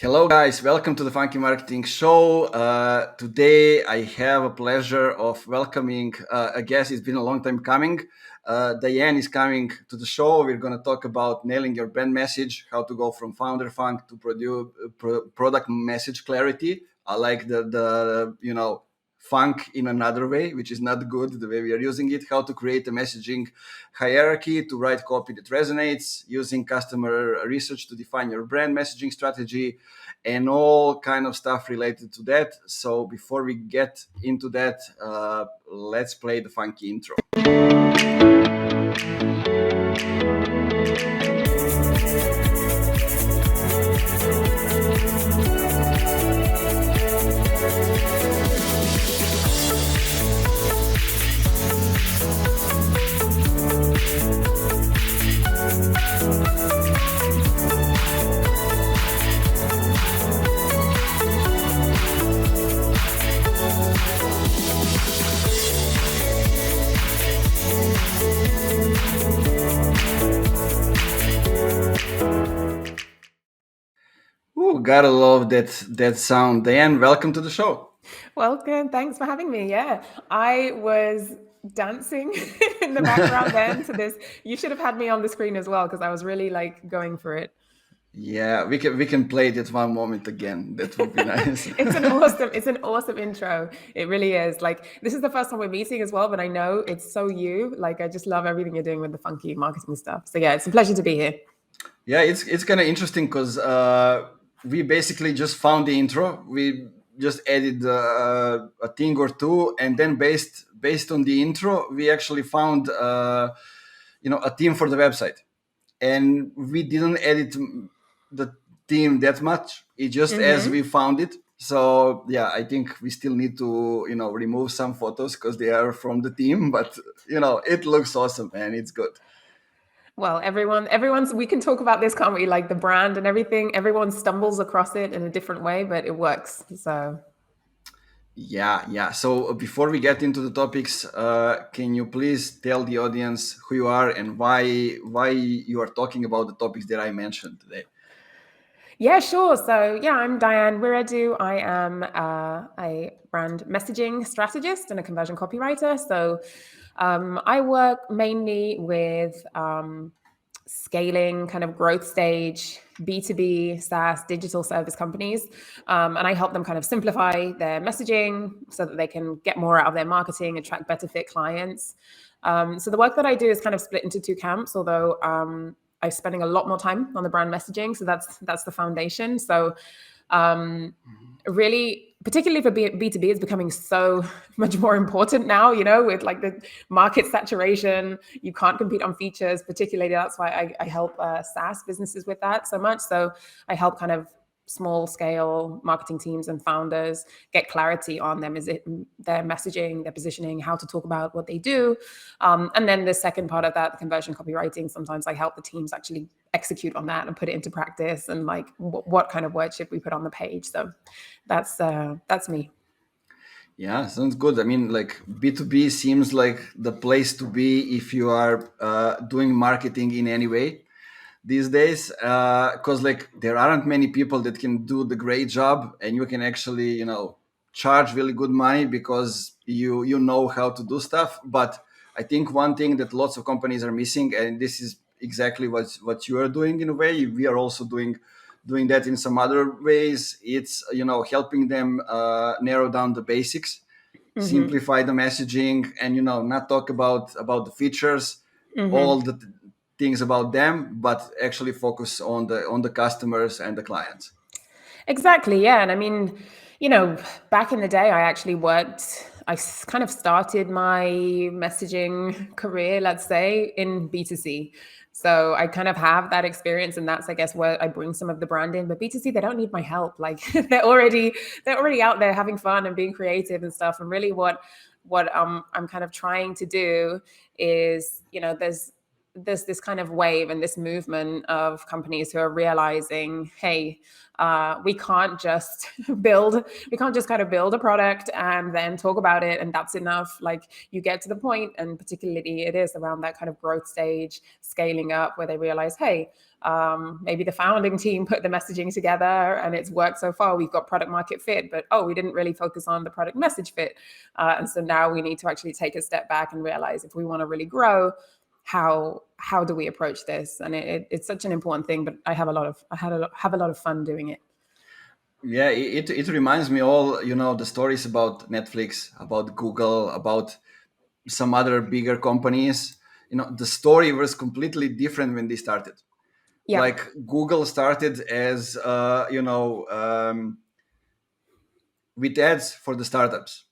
Hello, guys. Welcome to the Funky Marketing Show. Today, I have a pleasure of welcoming a guest. It's been a long time coming. Diane is coming to the show. We're going to talk about nailing your brand message, how to go from founder funk to product message clarity. I like the funk in another way, which is not good, the way we are using it, how to create a messaging hierarchy, to write copy that resonates, using customer research to define your brand messaging strategy, and all kind of stuff related to that. So before we get into that, let's play the funky intro. Ooh, gotta love that sound. Diane, welcome to the show. Welcome. Thanks for having me. Yeah, I was dancing in the background then to this. You should have had me on the screen as well because I was really going for it. Yeah, we can play that one moment again. That would be nice. It's an awesome intro. It really is. Like, this is the first time we're meeting as well, but I know it's so you. Like, I just love everything you're doing with the funky marketing stuff. So yeah, it's a pleasure to be here. Yeah, it's kind of interesting because we basically just found the intro. We just added a thing or two, and then based on the intro, we actually found a theme for the website, and we didn't edit the theme that much. It just as we found it. So yeah, I think we still need to remove some photos because they are from the theme, but it looks awesome and it's good. Well, everyone's, we can talk about this, can't we? Like the brand and everything, everyone stumbles across it in a different way, but it works. So Yeah. So before we get into the topics, can you please tell the audience who you are and why you are talking about the topics that I mentioned today? yeah, sure. So yeah, I'm Diane Wiredu. I am a brand messaging strategist and a conversion copywriter. So I work mainly with scaling kind of growth stage B2B SaaS digital service companies. And I help them kind of simplify their messaging so that they can get more out of their marketing, attract better fit clients. So the work that I do is kind of split into two camps, although I'm spending a lot more time on the brand messaging. So that's the foundation. So really, particularly for B2B, it's becoming so much more important now, with like the market saturation. You can't compete on features, particularly. That's why I help SaaS businesses with that so much. So I help kind of small scale marketing teams and founders get clarity on them. Is it their messaging, their positioning, how to talk about what they do? And then the second part of that, the conversion copywriting, sometimes I help the teams actually execute on that and put it into practice, and like what kind of words should we put on the page. So that's me. Yeah, sounds good. I mean, like B2B seems like the place to be if you are doing marketing in any way these days, because like there aren't many people that can do the great job, and you can actually charge really good money because you know how to do stuff. But I think one thing that lots of companies are missing, and this is exactly what you are doing in a way, we are also doing that in some other ways. It's helping them narrow down the basics, simplify the messaging, and not talk about the features, all the things about them, but actually focus on the customers and the clients. Exactly. Yeah. And I mean, back in the day, I kind of started my messaging career, let's say, in B2C. So I kind of have that experience, and that's, I guess, where I bring some of the brand in. But B2C, they don't need my help. Like they're already out there having fun and being creative and stuff. And really what I'm kind of trying to do is, there's this kind of wave and this movement of companies who are realizing, hey, we can't just kind of build a product and then talk about it and that's enough. Like, you get to the point, and particularly it is around that kind of growth stage, scaling up, where they realize, hey, maybe the founding team put the messaging together and it's worked so far. We've got product market fit, but we didn't really focus on the product message fit. And so now we need to actually take a step back and realize, if we want to really grow, how do we approach this? And it's such an important thing. But I have a lot of fun doing it. Yeah, it reminds me all, the stories about Netflix, about Google, about some other bigger companies. The story was completely different when they started. Yeah. Like, Google started as with ads for the startups.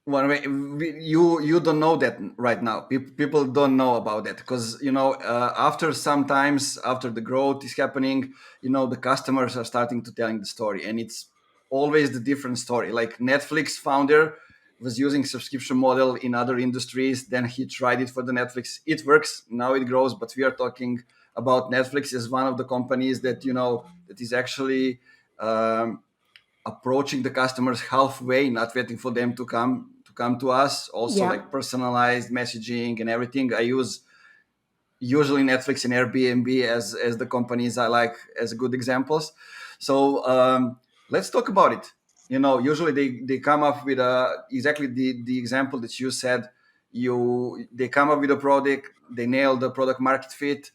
Well, you don't know that right now. People don't know about that, because after sometimes, after the growth is happening, the customers are starting to telling the story, and it's always the different story. Like, Netflix founder was using subscription model in other industries, then he tried it for the Netflix. It works, now it grows, but we are talking about Netflix as one of the companies that that is actually approaching the customers halfway, not waiting for them to come to us. Also, Yeah. like, personalized messaging and everything. I use usually Netflix and Airbnb as the companies I like as good examples. So let's talk about it. Usually they come up with exactly the example that you said. They come up with a product, they nail the product market fit,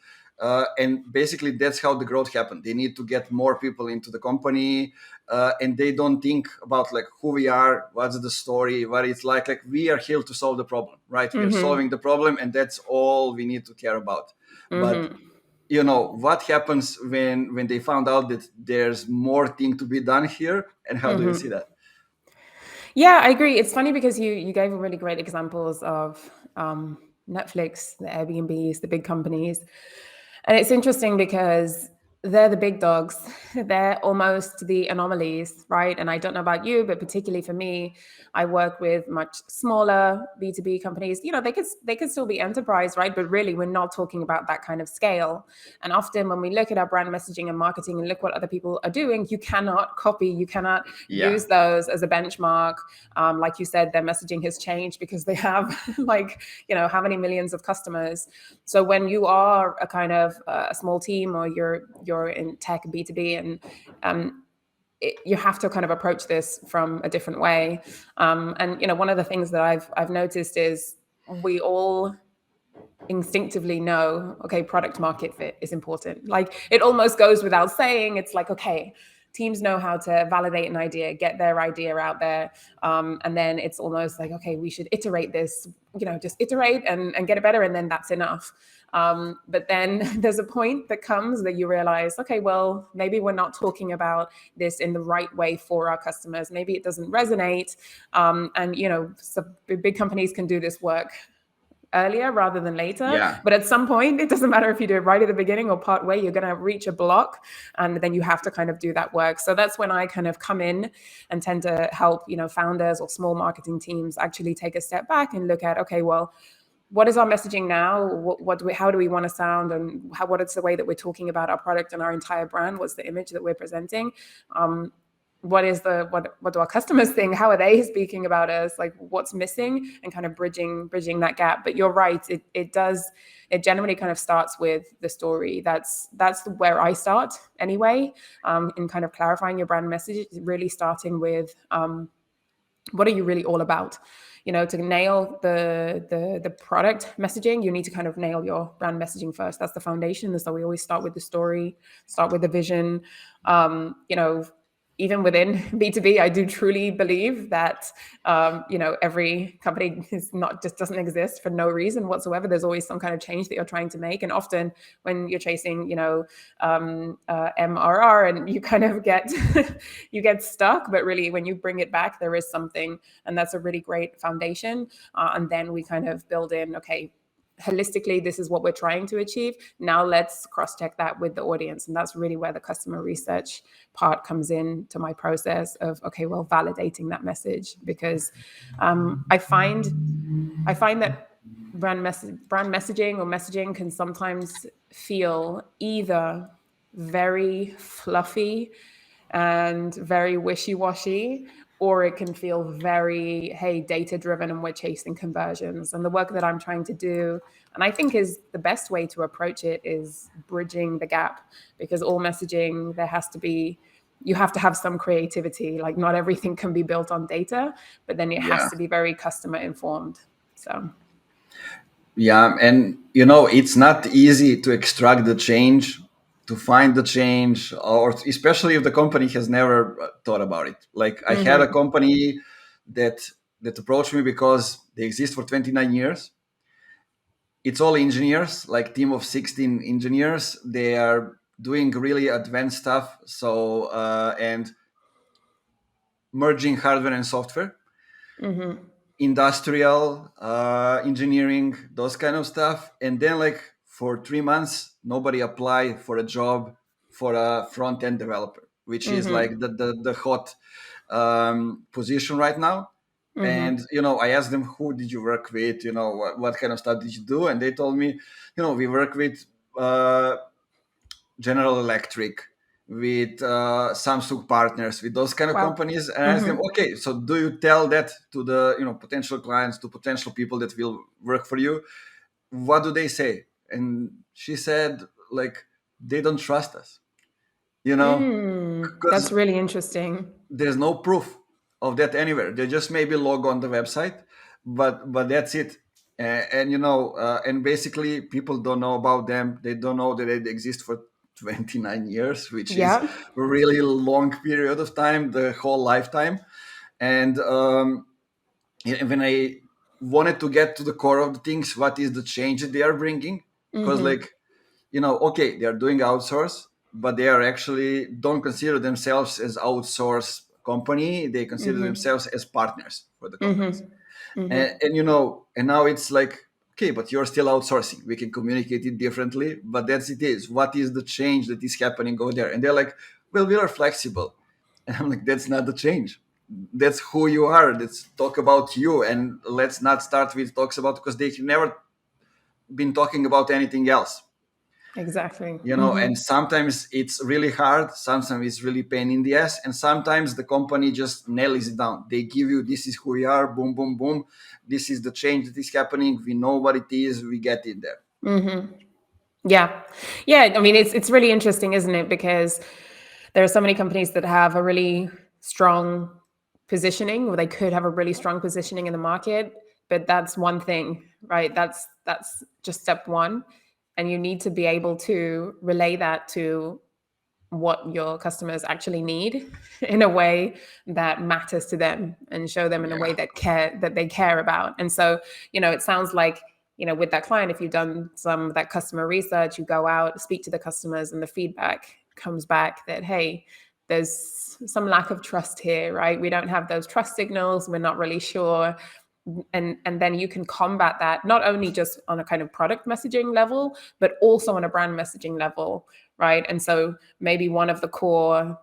and basically that's how the growth happened. They need to get more people into the company, and they don't think about, like, who we are, what's the story, what it's like. Like, we are here to solve the problem, right? We are solving the problem, and that's all we need to care about. But what happens when they found out that there's more thing to be done here, and how do you see that? Yeah, I agree. It's funny because you gave really great examples of Netflix, the Airbnbs, the big companies. And it's interesting because they're the big dogs. They're almost the anomalies, right? And I don't know about you, but particularly for me, I work with much smaller B2B companies. They could still be enterprise, right? But really, we're not talking about that kind of scale. And often when we look at our brand messaging and marketing and look what other people are doing, you cannot copy, you cannot use those as a benchmark. Like you said, their messaging has changed because they have how many millions of customers. So when you are a kind of a small team, or you're in tech B2B, and you have to kind of approach this from a different way. And one of the things that I've noticed is we all instinctively know, okay, product market fit is important. Like, it almost goes without saying. It's like, okay, teams know how to validate an idea, get their idea out there, and then it's almost like, okay, we should iterate this, just iterate and get it better, and then that's enough. But then there's a point that comes that you realize, okay, well, maybe we're not talking about this in the right way for our customers. Maybe it doesn't resonate. And so big companies can do this work earlier rather than later. Yeah. But at some point, it doesn't matter if you do it right at the beginning or part way, you're going to reach a block, and then you have to kind of do that work. So that's when I kind of come in and tend to help, founders or small marketing teams actually take a step back and look at, okay, well, what is our messaging now? How do we want to sound, and what is the way that we're talking about our product and our entire brand? What's the image that we're presenting? What do our customers think? How are they speaking about us? Like, what's missing, and kind of bridging that gap. But you're right, it generally kind of starts with the story. That's where I start anyway, in kind of clarifying your brand message, really starting with what are you really all about? To nail the product messaging, you need to kind of nail your brand messaging first. That's the foundation. So we always start with the story, start with the vision. Even within B2B, I do truly believe that, every company doesn't exist for no reason whatsoever. There's always some kind of change that you're trying to make. And often when you're chasing, MRR, and you kind of get, you get stuck, but really when you bring it back, there is something, and that's a really great foundation. And then we kind of build in, okay, holistically, this is what we're trying to achieve. Now let's cross-check that with the audience. And that's really where the customer research part comes in to my process of, okay, well, validating that message. Because I find that brand messaging or messaging can sometimes feel either very fluffy and very wishy-washy, or it can feel very, hey, data-driven and we're chasing conversions. And the work that I'm trying to do, and I think is the best way to approach it, is bridging the gap, because all messaging, you have to have some creativity. Like not everything can be built on data, but then it has Yeah. to be very customer informed. So Yeah, and it's not easy to extract the change, to find the change, or especially if the company has never thought about it. Like I had a company that approached me because they exist for 29 years. It's all engineers, like team of 16 engineers. They are doing really advanced stuff. So and merging hardware and software, industrial engineering, those kind of stuff. And then like for 3 months nobody applied for a job for a front end developer, which is like the hot position right now. And I asked them, who did you work with, what kind of stuff did you do, and they told me, we work with General Electric, with Samsung partners, with those kind of wow. companies. And I asked them, okay, so do you tell that to the potential clients, to potential people that will work for you? What do they say? And she said, like, they don't trust us, That's because really interesting. there's no proof of that anywhere. They just maybe log on the website, but that's it. And and basically people don't know about them. They don't know that they exist for 29 years, which is Yeah. a really long period of time, the whole lifetime. And when I wanted to get to the core of the things, what is the change that they are bringing? Because like, okay, they are doing outsource, but they are actually don't consider themselves as outsource company. They consider themselves as partners for the companies. And now it's like, okay, but you're still outsourcing. We can communicate it differently, but that's it is. What is the change that is happening over there? And they're like, well, we are flexible. And I'm like, that's not the change. That's who you are. Let's talk about you, and let's not start with talks about, because they've never been talking about anything else. Exactly. And sometimes it's really hard, sometimes it's really pain in the ass, and sometimes the company just nails it down. They give you, this is who we are, boom boom boom, this is the change that is happening, we know what it is, we get in there. Yeah. Yeah. I mean, it's really interesting, isn't it? Because there are so many companies that have a really strong positioning, or they could have a really strong positioning in the market, but that's one thing, right? That's just step one. And you need to be able to relay that to what your customers actually need in a way that matters to them, and show them in a way Yeah, that they care about. And so, it sounds like, with that client, if you've done some of that customer research, you go out, speak to the customers, and the feedback comes back that, hey, there's some lack of trust here, right? We don't have those trust signals. We're not really sure. And then you can combat that not only just on a kind of product messaging level, but also on a brand messaging level, right? And so maybe one of the core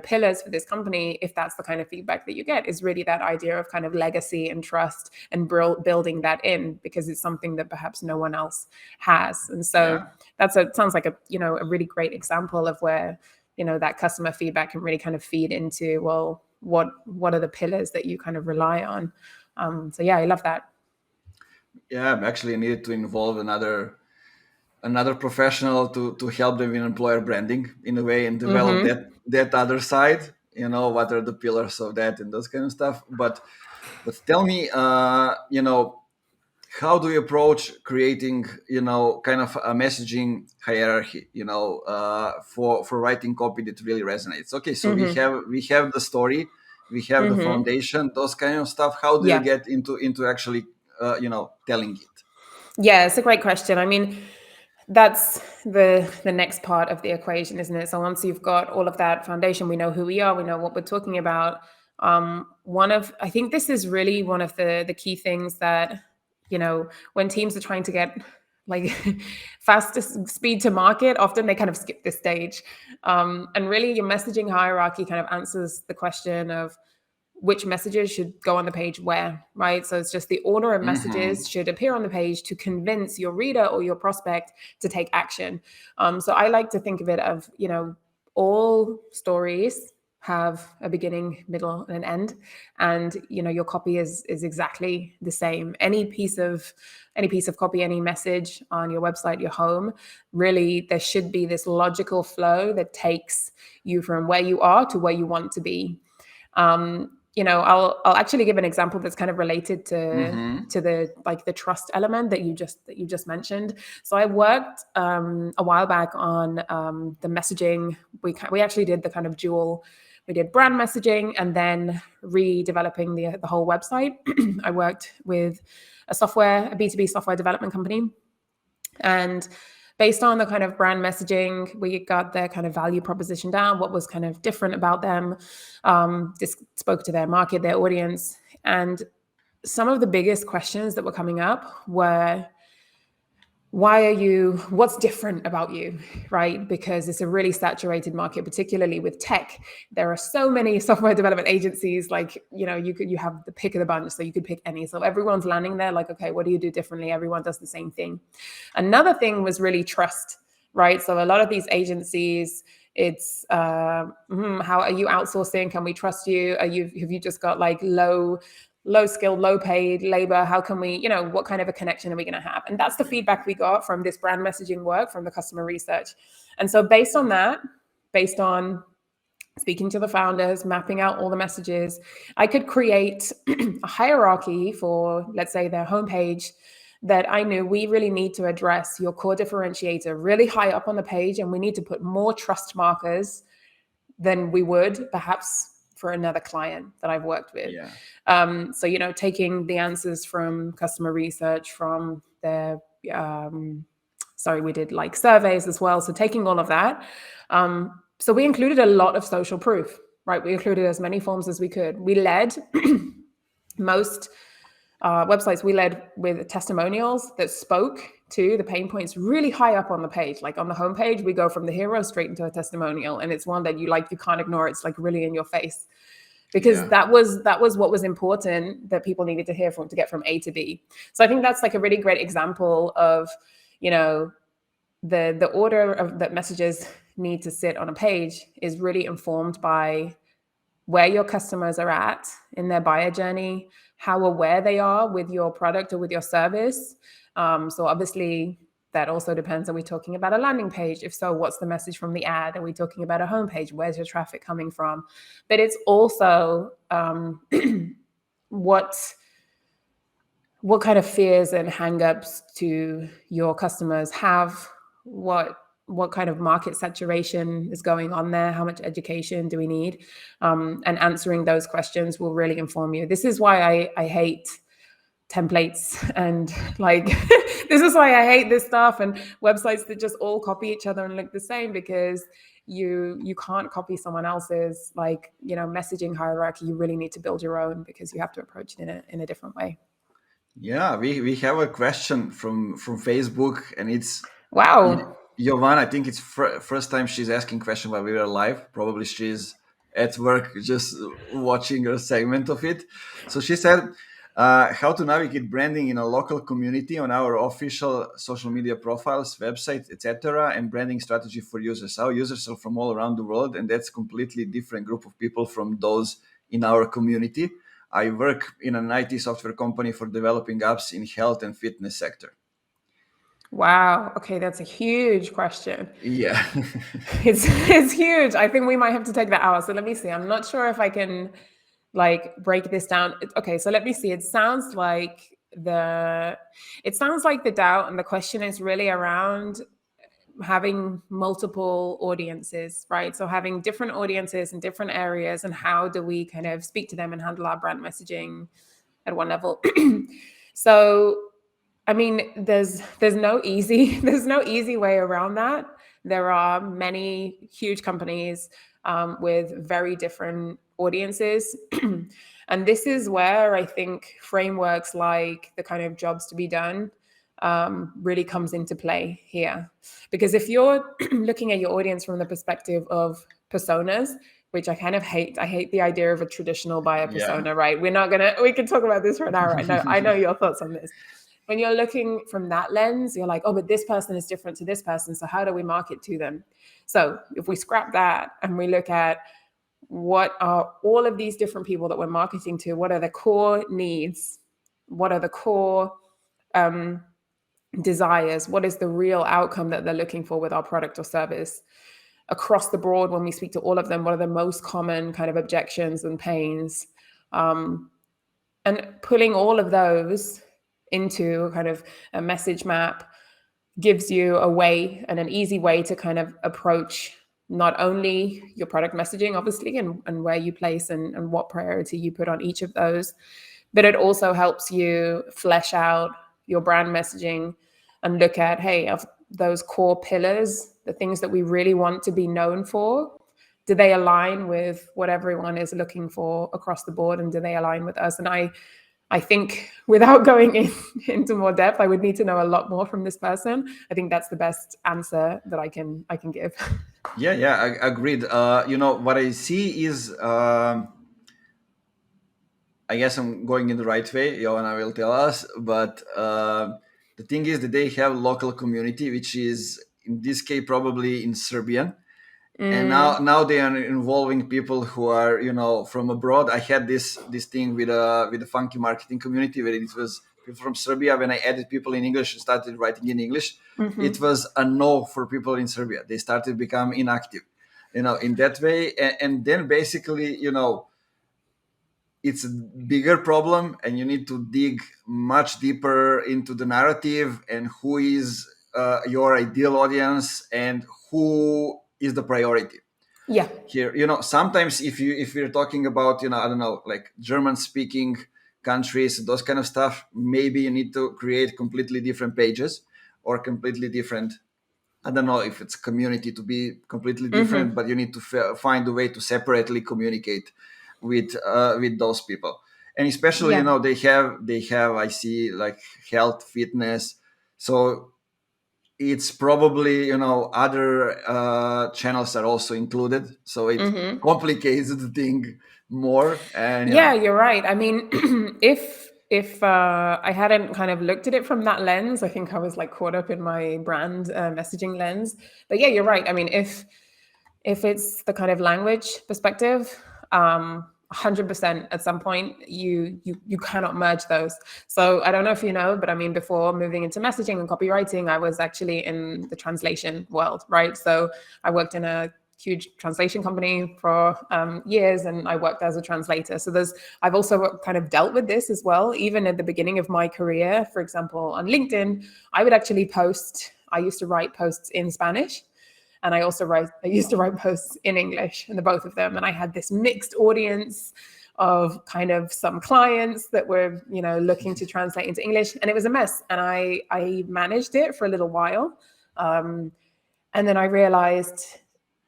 pillars for this company, if that's the kind of feedback that you get, is really that idea of kind of legacy and trust, and building that in, because it's something that perhaps no one else has. And so yeah, sounds like a really great example of where that customer feedback can really kind of feed into, well, what are the pillars that you kind of rely on. So yeah, I love that. yeah. Actually, I needed to involve another professional to help them in employer branding in a way, and develop that other side. What are the pillars of that and those kind of stuff. But tell me, how do you approach creating, kind of a messaging hierarchy, for writing copy that really resonates? Okay, so we have the story, we have the foundation, those kind of stuff. How do you Yeah. get into actually telling it? Yeah, it's a great question. I mean, that's the next part of the equation, isn't it? So once you've got all of that foundation, we know who we are, we know what we're talking about. I think this is really one of the key things that, when teams are trying to get like fastest speed to market, often they kind of skip this stage. And really your messaging hierarchy kind of answers the question of, which messages should go on the page where, right? So it's just the order of messages should appear on the page to convince your reader or your prospect to take action. So I like to think of it of, all stories have a beginning, middle, and an end, and your copy is exactly the same. Any piece of copy, any message on your website, your home, really there should be this logical flow that takes you from where you are to where you want to be. I'll actually give an example that's kind of related to the the trust element that you just mentioned. So I worked a while back on the messaging. We actually did the kind of dual. We did brand messaging and then redeveloping the whole website. I worked with a B2B software development company, and based on the kind of brand messaging, we got their kind of value proposition down, what was kind of different about them, just spoke to their market, their audience. And some of the biggest questions that were coming up were, what's different about you, right? Because it's a really saturated market, particularly with tech. There are so many software development agencies, you have the pick of the bunch, so you could pick any. So everyone's landing there like, okay, what do you do differently? Everyone does the same thing. Another thing was really trust, right? So a lot of these agencies, it's how are you outsourcing? Can we trust you? Have you just got low skilled, low paid labor? How can we, what kind of a connection are we going to have? And that's the feedback we got from this brand messaging work from the customer research. And so based on speaking to the founders, mapping out all the messages, I could create a hierarchy for, let's say, their homepage that I knew we really need to address your core differentiator really high up on the page. And we need to put more trust markers than we would perhaps for another client that I've worked with. Yeah. So, taking the answers from customer research, from their, we did surveys as well. So taking all of that. So we included a lot of social proof, right? We included as many forms as we could. We led most websites, we led with testimonials that spoke to the pain points really high up on the page. Like on the homepage, we go from the hero straight into a testimonial, and it's one that you can't ignore. It's really in your face, because that was what was important that people needed to hear to get from A to B. So I think that's a really great example of, the order of that messages need to sit on a page is really informed by where your customers are at in their buyer journey, how aware they are with your product or with your service. So obviously that also depends. Are we talking about a landing page? If so, what's the message from the ad? Are we talking about a homepage? Where's your traffic coming from? But it's also what kind of fears and hangups do your customers have? What kind of market saturation is going on there? How much education do we need? And answering those questions will really inform you. This is why I hate templates and this is why I hate this stuff and websites that just all copy each other and look the same, because you can't copy someone else's messaging hierarchy. You really need to build your own, because you have to approach it in a different way. Yeah, we have a question from Facebook, and it's wow. Jovan. I think it's first time she's asking question while we were live. Probably she's at work just watching a segment of it. So she said, how to navigate branding in a local community on our official social media profiles, website, etc., and branding strategy for users. Our users are from all around the world, and that's completely different group of people from those in our community. I work in an IT software company for developing apps in health and fitness sector. Wow. Okay, that's a huge question. Yeah. It's huge. I think we might have to take that out. So let me see. I'm not sure if I can break this down. Okay, so let me see. It sounds like the doubt and the question is really around having multiple audiences, right? So having different audiences in different areas, and how do we kind of speak to them and handle our brand messaging at one level? So I mean, there's no easy way around that. There are many huge companies with very different audiences. And this is where I think frameworks like the kind of jobs to be done really comes into play here. Because if you're looking at your audience from the perspective of personas, which I kind of hate. I hate the idea of a traditional buyer Yeah. persona, right? We can talk about this for an hour. I know your thoughts on this. When you're looking from that lens, you're like, oh, but this person is different to this person. So how do we market to them? So if we scrap that and we look at what are all of these different people that we're marketing to, what are the core needs? What are the core desires? What is the real outcome that they're looking for with our product or service? Across the board, when we speak to all of them, what are the most common kind of objections and pains? And pulling all of those into kind of a message map gives you a way and an easy way to kind of approach not only your product messaging, obviously, and where you place and what priority you put on each of those, but it also helps you flesh out your brand messaging and look at, hey, of those core pillars, the things that we really want to be known for, do they align with what everyone is looking for across the board, and do they align with us? And I think without going into more depth, I would need to know a lot more from this person. I think that's the best answer that I can give. Yeah, agreed. What I see is, I guess I'm going in the right way. Joanna will tell us, but the thing is that they have local community, which is in this case probably in Serbian, and now they are involving people who are from abroad. I had this thing with a funky marketing community where it was people from Serbia. When I added people in English and started writing in English, it was a no for people in Serbia. They started become inactive, in that way, and then basically it's a bigger problem, and you need to dig much deeper into the narrative and who is your ideal audience and who is the priority Yeah. here. Sometimes if you're talking about I don't know, like German speaking countries, those kind of stuff, maybe you need to create completely different pages or completely different, I don't know if it's community to be completely different, but you need to find a way to separately communicate with those people. And especially, Yeah. they have I see, like, health, fitness. So it's probably, other channels are also included. So it complicates the thing more. And Yeah, you're right. I mean, if I hadn't kind of looked at it from that lens, I think I was like caught up in my brand messaging lens. But yeah, you're right. I mean, if it's the kind of language perspective, 100% at some point you cannot merge those. So I don't know if you know, but I mean, before moving into messaging and copywriting, I was actually in the translation world, right? So I worked in a huge translation company for years, and I worked as a translator. So I've also kind of dealt with this as well. Even at the beginning of my career, for example, on LinkedIn, I used to write posts in Spanish, and I used to write posts in English, and the both of them. And I had this mixed audience of kind of some clients that were, looking to translate into English, and it was a mess. And I managed it for a little while. And then I realized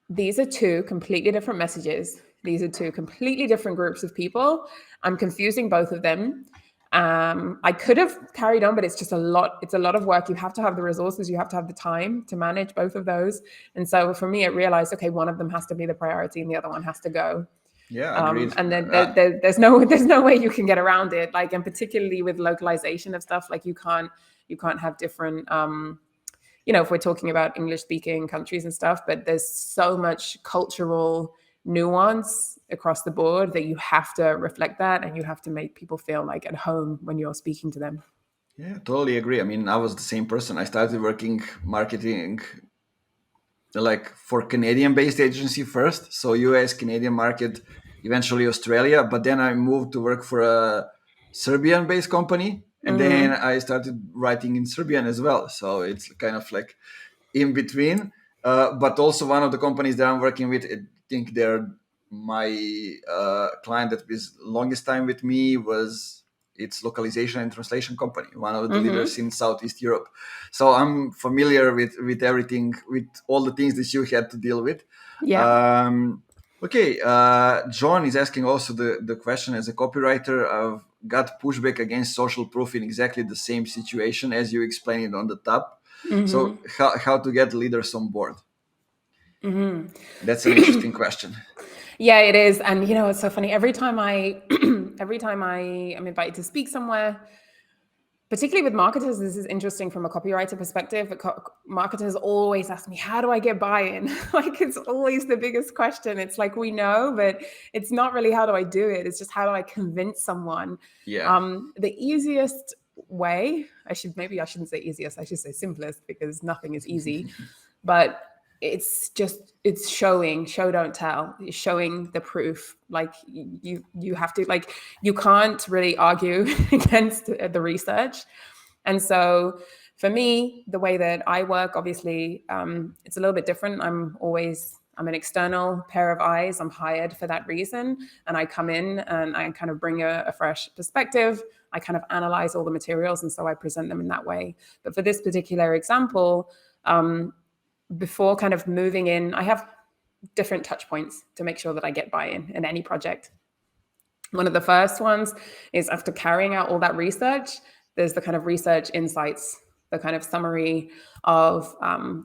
these are two completely different messages. These are two completely different groups of people. I'm confusing both of them. I could have carried on, but it's just a lot. It's a lot of work. You have to have the resources. You have to have the time to manage both of those. And so for me, it realized, okay, one of them has to be the priority and the other one has to go. yeah, agreed. And then there's no way you can get around it. Like, and particularly with localization of stuff, like you can't have different, if we're talking about English speaking countries and stuff, but there's so much cultural nuance across the board that you have to reflect that, and you have to make people feel like at home when you're speaking to them. Yeah, totally agree. I mean, I was the same person. I started working marketing, like, for Canadian based agency first, so US, Canadian market, eventually Australia, but then I moved to work for a Serbian based company, and then I started writing in Serbian as well. So it's kind of like in between. But also one of the companies that I'm working with, I think they're my client that was longest time with me, was its localization and translation company, one of the leaders in Southeast Europe. So I'm familiar with everything, with all the things that you had to deal with. Yeah. Okay, John is asking also the question, as a copywriter, I've got pushback against social proof in exactly the same situation as you explained it on the top. So how to get leaders on board? That's an interesting question. Yeah, it is. And it's so funny. Every time I every time I am invited to speak somewhere, particularly with marketers, this is interesting from a copywriter perspective. Marketers always ask me, how do I get buy-in? Like, it's always the biggest question. It's like, we know, but it's not really how do I do it. It's just how do I convince someone? Yeah. The easiest way, maybe I shouldn't say easiest, I should say simplest, because nothing is easy. But it's showing, show don't tell. It's showing the proof. Like, you have to, like, you can't really argue against the research. And so for me, the way that I work, obviously, it's a little bit different. I'm an external pair of eyes. I'm hired for that reason. And I come in and I kind of bring a fresh perspective. I kind of analyze all the materials. And so I present them in that way. But for this particular example, before kind of moving in, I have different touch points to make sure that I get buy-in in any project. One of the first ones is, after carrying out all that research, there's the kind of research insights, the kind of summary of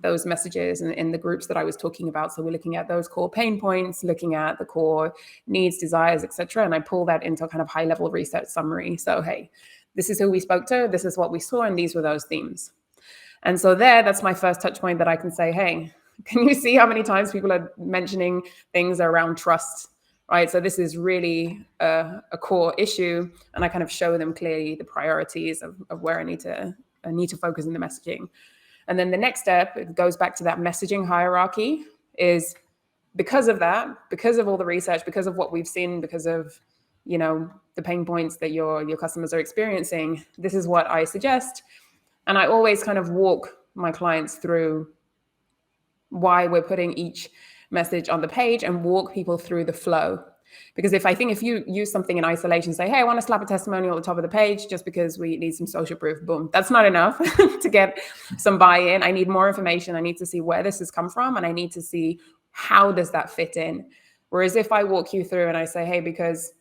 those messages in the groups that I was talking about. So we're looking at those core pain points, looking at the core needs, desires, etc. And I pull that into a kind of high-level research summary. So, hey, this is who we spoke to, this is what we saw, and these were those themes. And so that's my first touch point that I can say, hey, can you see how many times people are mentioning things around trust, right? So this is really a core issue. And I kind of show them clearly the priorities of where I need to focus in the messaging. And then the next step, it goes back to that messaging hierarchy, is because of that, because of all the research, because of what we've seen, because of the pain points that your customers are experiencing, this is what I suggest. And I always kind of walk my clients through why we're putting each message on the page, and walk people through the flow. Because if you use something in isolation, say, hey, I want to slap a testimonial at the top of the page just because we need some social proof, boom, that's not enough to get some buy-in. I need more information. I need to see where this has come from, and I need to see how does that fit in. Whereas if I walk you through and I say, hey, because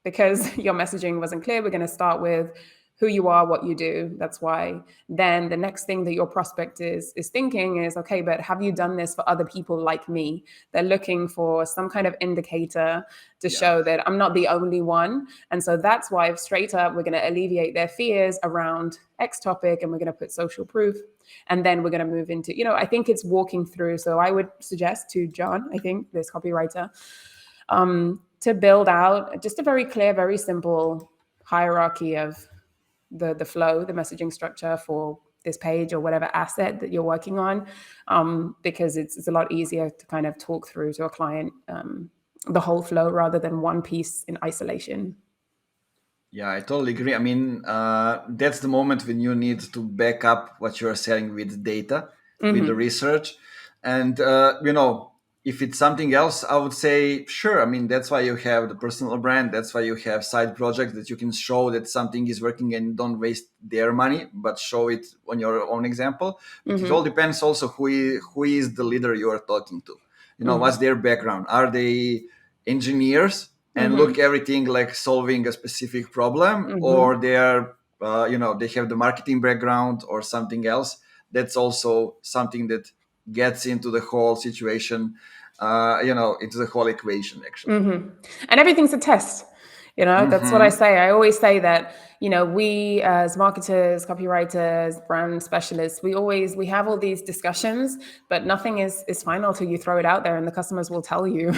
your messaging wasn't clear, we're going to start with who you are, what you do. That's why then the next thing that your prospect is thinking is, okay, but have you done this for other people like me? They're looking for some kind of indicator to show that I'm not the only one. And so that's why straight up, we're going to alleviate their fears around X topic, and we're going to put social proof. And then we're going to move into, I think it's walking through. So I would suggest to John, I think this copywriter, to build out just a very clear, very simple hierarchy of the flow, the messaging structure for this page or whatever asset that you're working on, because it's a lot easier to kind of talk through to a client the whole flow rather than one piece in isolation. Yeah, I totally agree. I mean, that's the moment when you need to back up what you're selling with data, with the research. And, if it's something else, I would say, sure. I mean, that's why you have the personal brand. That's why you have side projects, that you can show that something is working and don't waste their money, but show it on your own example. But it all depends also who is the leader you are talking to. What's their background? Are they engineers and look everything like solving a specific problem, or they are they have the marketing background or something else? That's also something that gets into the whole situation, into the whole equation, actually. And everything's a test. That's what I say. I always say that, we as marketers, copywriters, brand specialists, we have all these discussions, but nothing is final till you throw it out there, and the customers will tell you.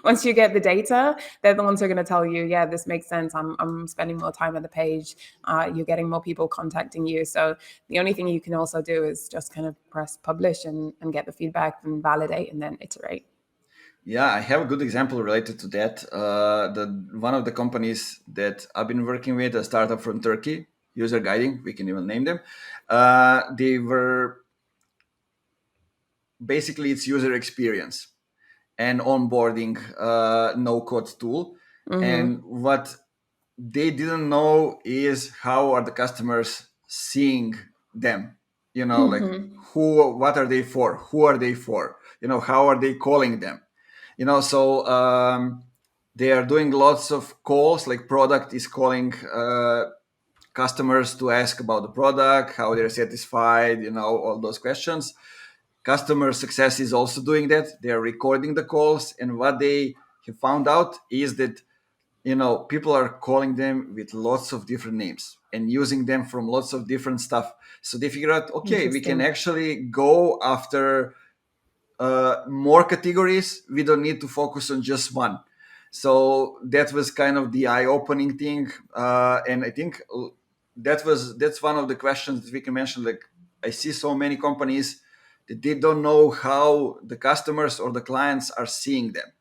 Once you get the data, they're the ones who are going to tell you, yeah, this makes sense. I'm spending more time on the page. You're getting more people contacting you. So the only thing you can also do is just kind of press publish and get the feedback and validate and then iterate. Yeah, I have a good example related to that. One of the companies that I've been working with, a startup from Turkey, User Guiding, we can even name them. They were basically, it's user experience and onboarding, no-code tool. And what they didn't know is how are the customers seeing them. Like what are they for? Who are they for? How are they calling them? So they are doing lots of calls, like product is calling customers to ask about the product, how they're satisfied, all those questions. customer success is also doing that. They're recording the calls, and what they have found out is that people are calling them with lots of different names and using them from lots of different stuff. So they figure out, okay, we can Interesting. actually go after more categories. We don't need to focus on just one. So that was kind of the eye-opening thing, and I think that's one of the questions that we can mention. Like, I see so many companies that they don't know how the customers or the clients are seeing them.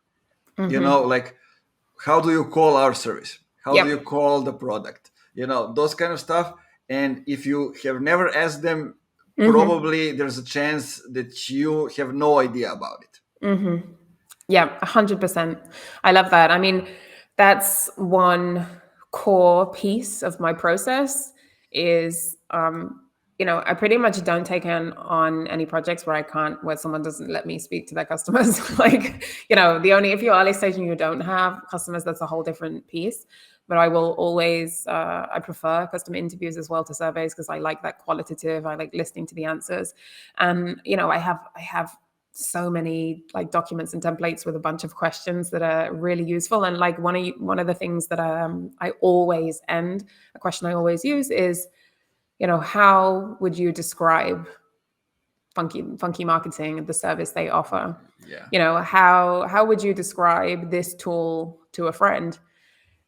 Like, how do you call our service? How do you Yep. call the product? Those kind of stuff. And if you have never asked them, probably there's a chance that you have no idea about it. Yeah, 100%. I love that. I mean, that's one core piece of my process is, I pretty much don't take on any projects where someone doesn't let me speak to their customers. Like, if you're early stage and you don't have customers, that's a whole different piece. But I will always, I prefer customer interviews as well to surveys because I like that qualitative. I like listening to the answers. And, I have so many like documents and templates with a bunch of questions that are really useful. And like one of the things that I always end a question I always use is, how would you describe funky marketing, the service they offer? Yeah. How would you describe this tool to a friend?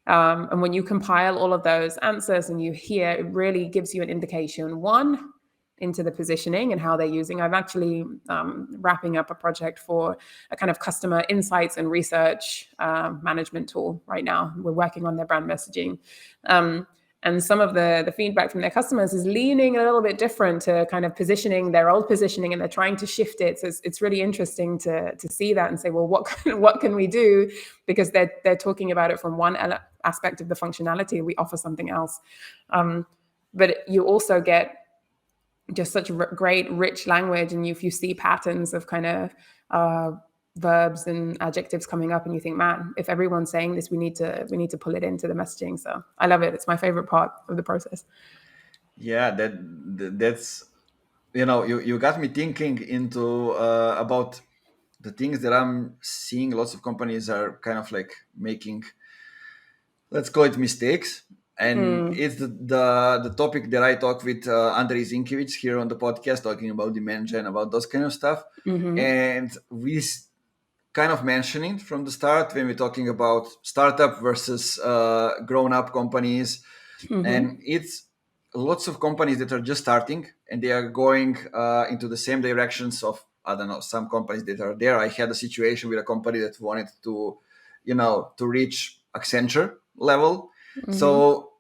And when you compile all of those answers and you hear, it really gives you an indication, one, into the positioning and how they're using. I'm actually wrapping up a project for a kind of customer insights and research management tool right now. We're working on their brand messaging. And some of the feedback from their customers is leaning a little bit different to kind of positioning, their old positioning, and they're trying to shift it. So it's really interesting to see that and say, well, what can we do? Because they're talking about it from one aspect of the functionality. We offer something else. But you also get just such great, rich language, and if you see patterns of kind of verbs and adjectives coming up, and you think, man, if everyone's saying this, we need to pull it into the messaging. So I love it. It's my favorite part of the process. Yeah, that's you got me thinking into about the things that I'm seeing. Lots of companies are kind of like making, let's call it, mistakes. And it's the topic that I talk with Andrei Zinkiewicz here on the podcast, talking about demand gen, about those kind of stuff. And we kind of mentioning from the start when we're talking about startup versus grown-up companies. And it's lots of companies that are just starting and they are going into the same directions of, I don't know, some companies that are there. I had a situation with a company that wanted to reach Accenture level. So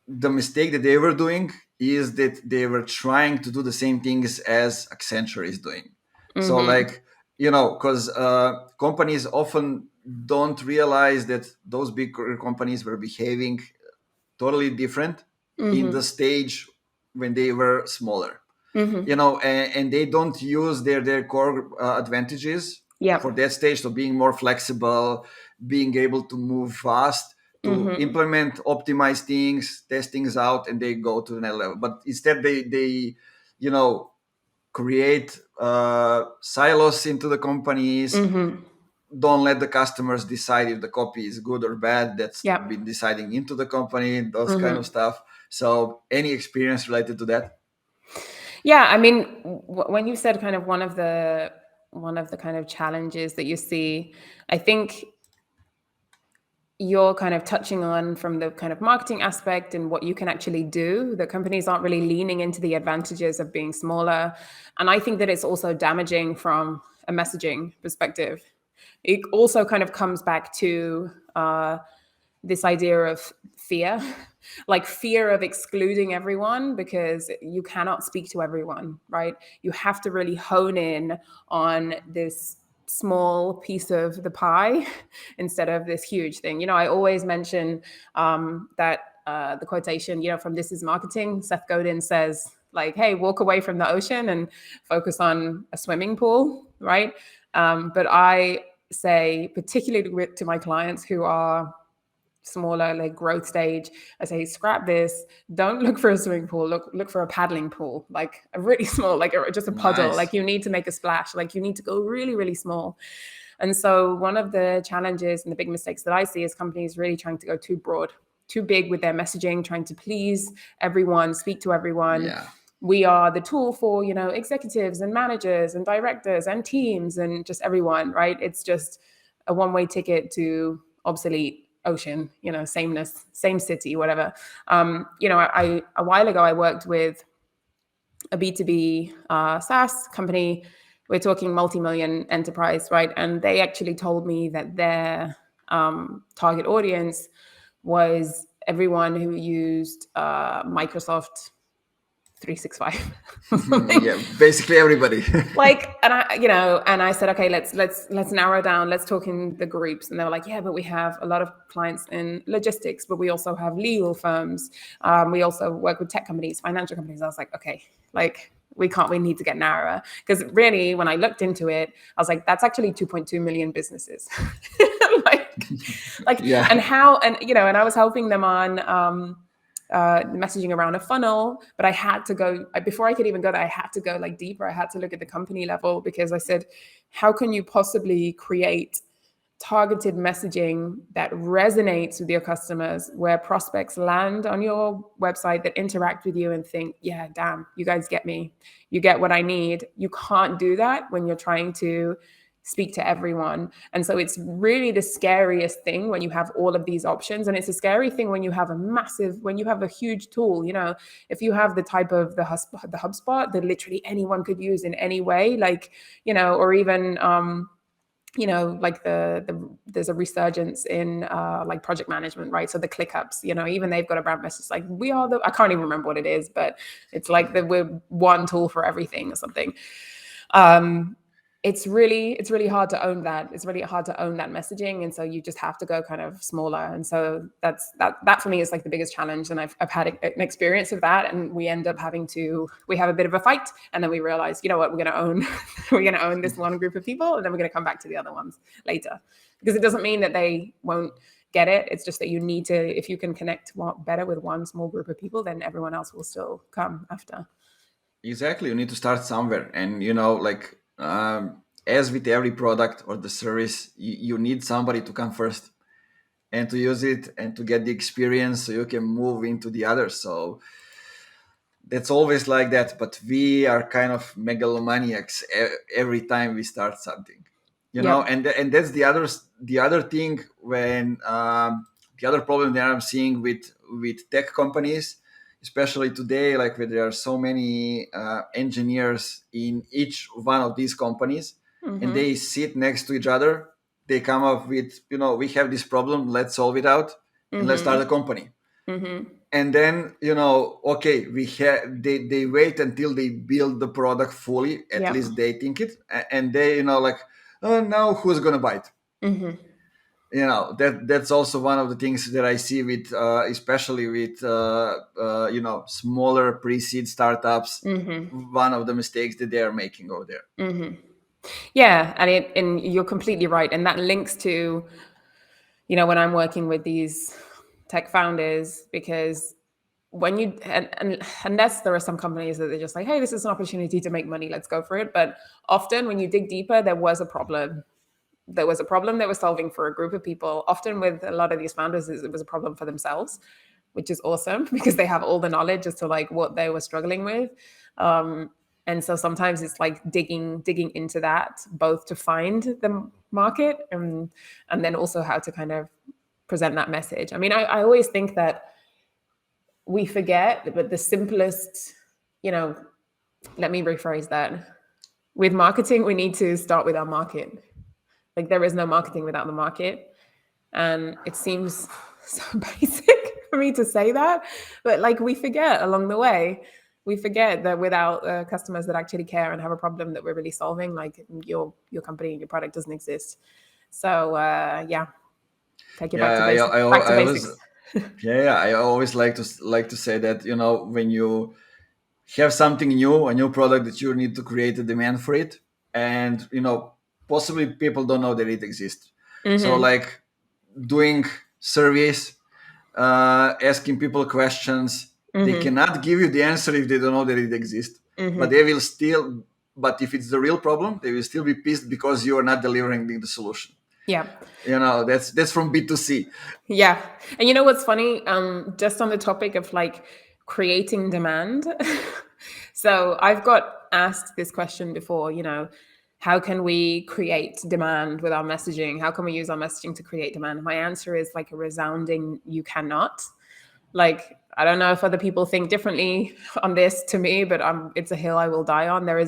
the mistake that they were doing is that they were trying to do the same things as Accenture is doing. So like, because companies often don't realize that those big companies were behaving totally different in the stage when they were smaller. And they don't use their core advantages Yeah. for that stage. So being more flexible, being able to move fast, to implement, optimize things, test things out, and they go to the next level. But instead, they create silos into the companies. Don't let the customers decide if the copy is good or bad. That's Yeah. been deciding into the company, those kind of stuff. So any experience related to that? Yeah, I mean, when you said kind of one of the kind of challenges that you see, I think you're kind of touching on from the kind of marketing aspect and what you can actually do. The companies aren't really leaning into the advantages of being smaller. And I think that it's also damaging from a messaging perspective. It also kind of comes back to this idea of fear, like fear of excluding everyone because you cannot speak to everyone, right? You have to really hone in on this small piece of the pie instead of this huge thing. I always mention that the quotation, from This Is Marketing, Seth Godin says, like, hey, walk away from the ocean and focus on a swimming pool, right? But I say, particularly to my clients who are smaller like growth stage, I say scrap this. Don't look for a swimming pool. Look for a paddling pool, like a really small, like just a puddle. Nice. Like you need to make a splash. Like you need to go really really small. And so one of the challenges and the big mistakes that I see is companies really trying to go too broad, too big with their messaging, trying to please everyone, speak to everyone. Yeah. We are the tool for, executives and managers and directors and teams and just everyone, right? It's just a one-way ticket to obsolete ocean, sameness, same city, whatever. I a while ago I worked with a B2B SaaS company. We're talking multi-million enterprise, right? And they actually told me that their target audience was everyone who used Microsoft 365 or something. Yeah, basically everybody. And I said, okay, let's narrow down. Let's talk in the groups. And they were like, yeah, but we have a lot of clients in logistics, but we also have legal firms. We also work with tech companies, financial companies. I was like, okay, like we need to get narrower. Because really, when I looked into it, I was like, that's actually 2.2 million businesses. Yeah. And I was helping them on messaging around a funnel, but I had to go before I could even go there. I had to go like deeper. I had to look at the company level, because I said, how can you possibly create targeted messaging that resonates with your customers, where prospects land on your website, that interact with you and think, yeah, damn, you guys get me. You get what I need. You can't do that when you're trying to speak to everyone. And so it's really the scariest thing when you have all of these options. And it's a scary thing when you have a huge tool, if you have the type of the HubSpot that literally anyone could use in any way, or even, like there's a resurgence in like project management, right? So the ClickUps, even they've got a brand message like I can't even remember what it is, but it's like we're one tool for everything or something. It's really hard to own that. It's really hard to own that messaging, and so you just have to go kind of smaller. And so that for me is like the biggest challenge. And I've had an experience of that, and we end up we have a bit of a fight, and then we realize, you know what, we're going to own this one group of people, and then we're going to come back to the other ones later, because it doesn't mean that they won't get it. It's just that you need to, if you can connect better with one small group of people, then everyone else will still come after. Exactly. You need to start somewhere. And, as with every product or the service, you need somebody to come first and to use it and to get the experience so you can move into the others. So that's always like that. But we are kind of megalomaniacs every time we start something, Yeah. and that's the other thing when the other problem that I'm seeing with tech companies, especially today, like where there are so many engineers in each one of these companies, and they sit next to each other. They come up with, we have this problem, let's solve it out, and let's start a company. And then, okay, they wait until they build the product fully, at Yeah. least they think it, and they, like, oh, now who's gonna buy it? That's also one of the things that I see with especially with smaller pre-seed startups. One of the mistakes that they are making over there. Yeah, and you're completely right, and that links to, when I'm working with these tech founders, because when you and unless there are some companies that they're just like, hey, this is an opportunity to make money, let's go for it. But often when you dig deeper, there was a problem. There was a problem they were solving for a group of people. Often with a lot of these founders, it was a problem for themselves, which is awesome because they have all the knowledge as to like what they were struggling with. And so sometimes it's like digging into that, both to find the market and then also how to kind of present that message. I mean, I always think that we forget, but the simplest, let me rephrase that. With marketing, we need to start with our market. Like there is no marketing without the market. And it seems so basic for me to say that, but like we forget along the way. We forget that without customers that actually care and have a problem that we're really solving, like your company and your product doesn't exist. So take it back to Yeah, basics. Back to I was, basics. yeah, I always like to say that, when you have something new, a new product, that you need to create a demand for it, and possibly people don't know that it exists. So like doing surveys, asking people questions. They cannot give you the answer if they don't know that it exists. But they will still. But if it's the real problem, they will still be pissed because you are not delivering the solution. Yeah. That's from B2C. Yeah. And you know what's funny? Just on the topic of like creating demand. So I've got asked this question before, how can we create demand with our messaging? How can we use our messaging to create demand? My answer is like a resounding you cannot. Like, I don't know if other people think differently on this to me, but it's a hill I will die on. There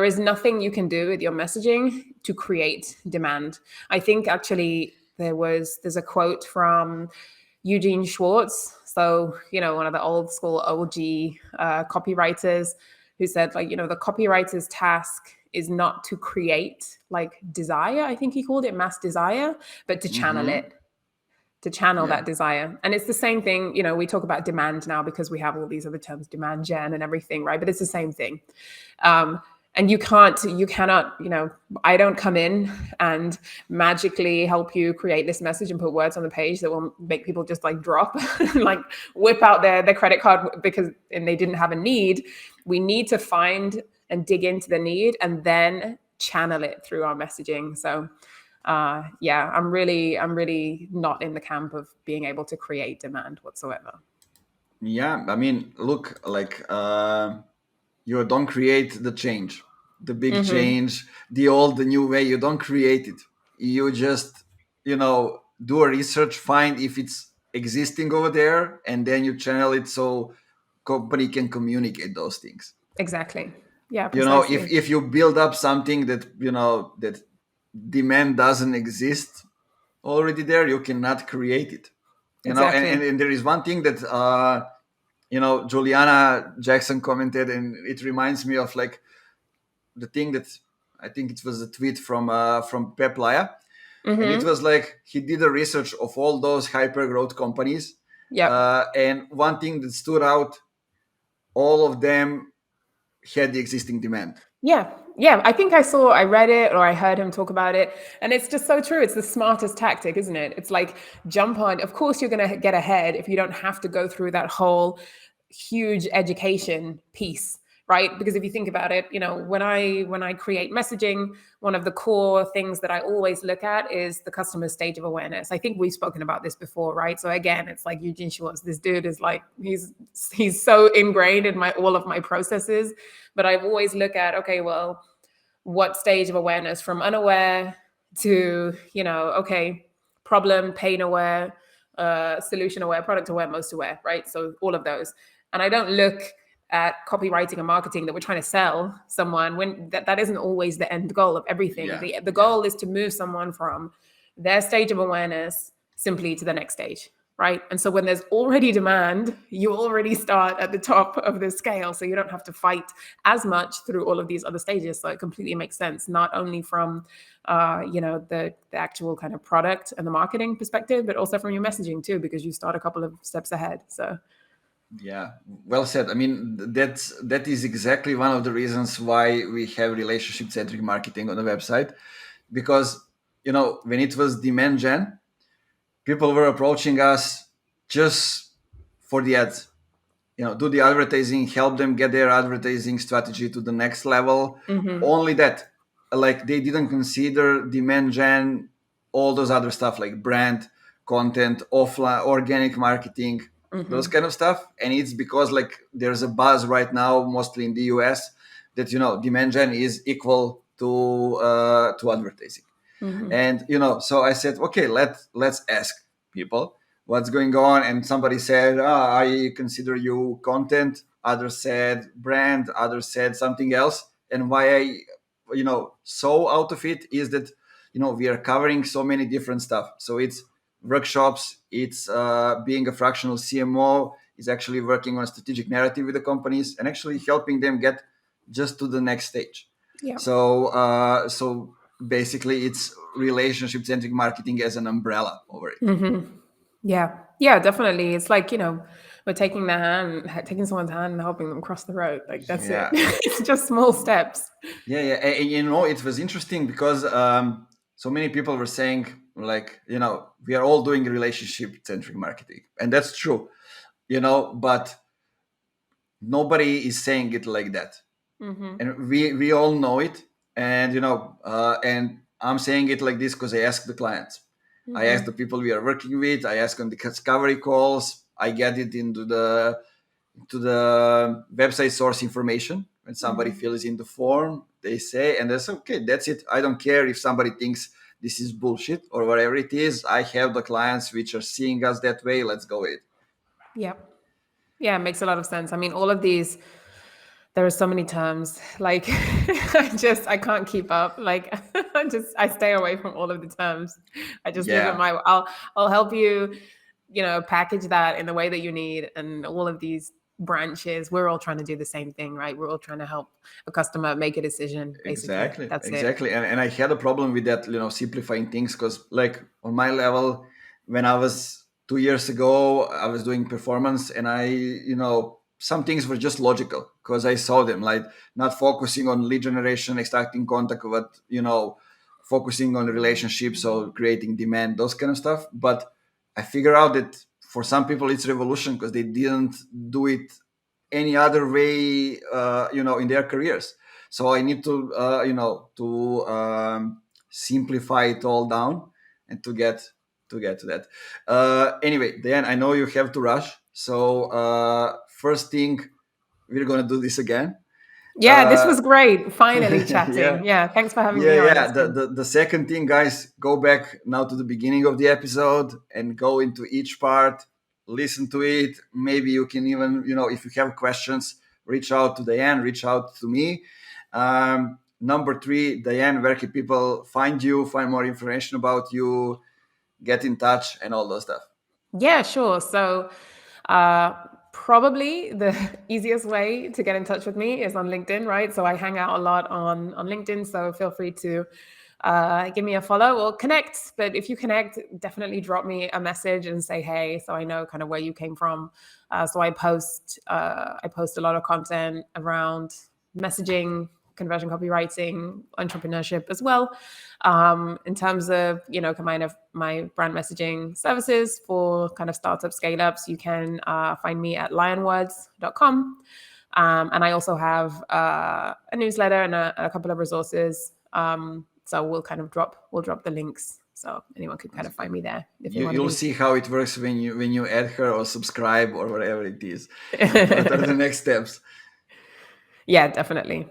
is nothing you can do with your messaging to create demand. I think actually there's a quote from Eugene Schwartz, so one of the old school OG copywriters, who said like the copywriter's task is not to create like desire, I think he called it mass desire, but to channel it, to channel that desire. And it's the same thing, we talk about demand now because we have all these other terms, demand gen and everything, right? But it's the same thing. And you cannot, I don't come in and magically help you create this message and put words on the page that will make people just like drop, like whip out their credit card and they didn't have a need. We need to find and dig into the need and then channel it through our messaging. So I'm really not in the camp of being able to create demand whatsoever. Yeah, I mean, look, like you don't create the change, the big change, the new way. You don't create it. You just, do a research, find if it's existing over there, and then you channel it so company can communicate those things. Exactly. Yeah, precisely. If you build up something that that demand doesn't exist already there, you cannot create it. Exactly. And there is one thing that Juliana Jackson commented, and it reminds me of like the thing that I think it was a tweet from Pep Laya, and it was like he did a research of all those hyper growth companies, and one thing that stood out, all of them had the existing demand. Yeah. I think I read it or I heard him talk about it. And it's just so true. It's the smartest tactic, isn't it? It's like jump on. Of course, you're going to get ahead if you don't have to go through that whole huge education piece, right? Because if you think about it, when I create messaging, one of the core things that I always look at is the customer's stage of awareness. I think we've spoken about this before, right? So again, it's like Eugene Schwartz. This dude is like he's so ingrained in all of my processes. But I've always looked at, okay, well, what stage of awareness from unaware to okay, problem, pain aware, solution aware, product aware, most aware, right? So all of those. And I don't look at copywriting and marketing that we're trying to sell someone when that isn't always the end goal of everything. The goal is to move someone from their stage of awareness simply to the next stage, right? And so when there's already demand, you already start at the top of the scale, so you don't have to fight as much through all of these other stages. So it completely makes sense, not only from the actual kind of product and the marketing perspective, but also from your messaging too, because you start a couple of steps ahead. So yeah, well said. I mean, that is exactly one of the reasons why we have relationship-centric marketing on the website, because when it was demand gen, people were approaching us just for the ads, do the advertising, help them get their advertising strategy to the next level. Only that, like they didn't consider demand gen, all those other stuff like brand, content, offline, organic marketing, those kind of stuff. And it's because like there's a buzz right now, mostly in the US, that demand gen is equal to advertising. And so I said, okay, let's ask people what's going on. And somebody said, I consider you content. Others said brand. Others said something else. And why I so out of it is that we are covering so many different stuff. So it's workshops, it's being a fractional CMO, is actually working on a strategic narrative with the companies and actually helping them get just to the next stage. So basically it's relationship centric marketing as an umbrella over it. Yeah, definitely. It's like we're taking someone's hand and helping them cross the road. Like that's it. It's just small steps. And it was interesting because so many people were saying like, we are all doing relationship centric marketing, and that's true, but nobody is saying it like that. Mm-hmm. And we all know it. And and I'm saying it like this because I ask the clients, I ask Mm-hmm. the people we are working with, I ask on the discovery calls, I get it into the website source information. When somebody Mm-hmm. fills in the form, they say, and that's okay, that's it. I don't care if somebody thinks this is bullshit or whatever it is. I have the clients which are seeing us that way. Let's go with it. Yep. Yeah, it makes a lot of sense. I mean, all of these, there are so many terms. Like, I can't keep up. Like, I stay away from all of the terms. I just leave it Yeah, I'll help you, package that in the way that you need. And all of these branches, we're all trying to do the same thing, right? We're all trying to help a customer make a decision, basically. exactly, That's it. exactly. And I had a problem with that, simplifying things, because like on my level, when I was 2 years ago, I was doing performance, and some things were just logical because I saw them, like not focusing on lead generation, extracting contact, but focusing on relationships, so creating demand, those kind of stuff. But I figure out that for some people it's revolution because they didn't do it any other way, in their careers. So I need to simplify it all down, and to get to that. Anyway, Dan, I know you have to rush, so first thing, we're gonna do this again. Yeah, this uh, was great. Finally yeah, chatting. Yeah, thanks for having yeah, me on. yeah. It's The, been the the second thing, guys, go back now to the beginning of the episode and go into each part, listen to it. Maybe you can even, if you have questions, reach out to Diane, reach out to me. Number three, Diane, where can people find you, find more information about you, get in touch, and all those stuff? Yeah, sure. So, uh, probably the easiest way to get in touch with me is on LinkedIn, right? So I hang out a lot on LinkedIn. So feel free to give me a follow or connect. But if you connect, definitely drop me a message and say hey, so I know kind of where you came from. So I post a lot of content around messaging, conversion copywriting, entrepreneurship as well. In terms of, kind of my brand messaging services for kind of startup scale ups, you can find me at lionwords.com. And I also have a newsletter and a couple of resources. So we'll drop the links so anyone can kind That's of find good. me there if they You, want to you'll be. see how it works when you add her or subscribe or whatever it is. What are the next steps? Yeah, definitely.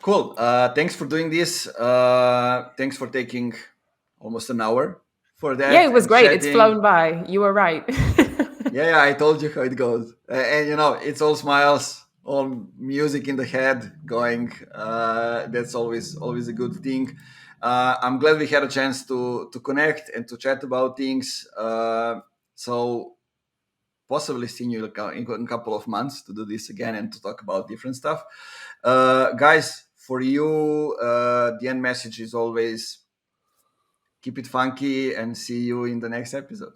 Cool. Thanks for doing this. Thanks for taking almost an hour for Yeah, that it was and great. It's chatting. flown by. You were right. Yeah, yeah, I told you how it goes. And it's all smiles, all music in the head going. That's always a good thing. I'm glad we had a chance to connect and to chat about things. So possibly seeing you in a couple of months to do this again and to talk about different stuff. Guys, for you, the end message is always keep it funky and see you in the next episode.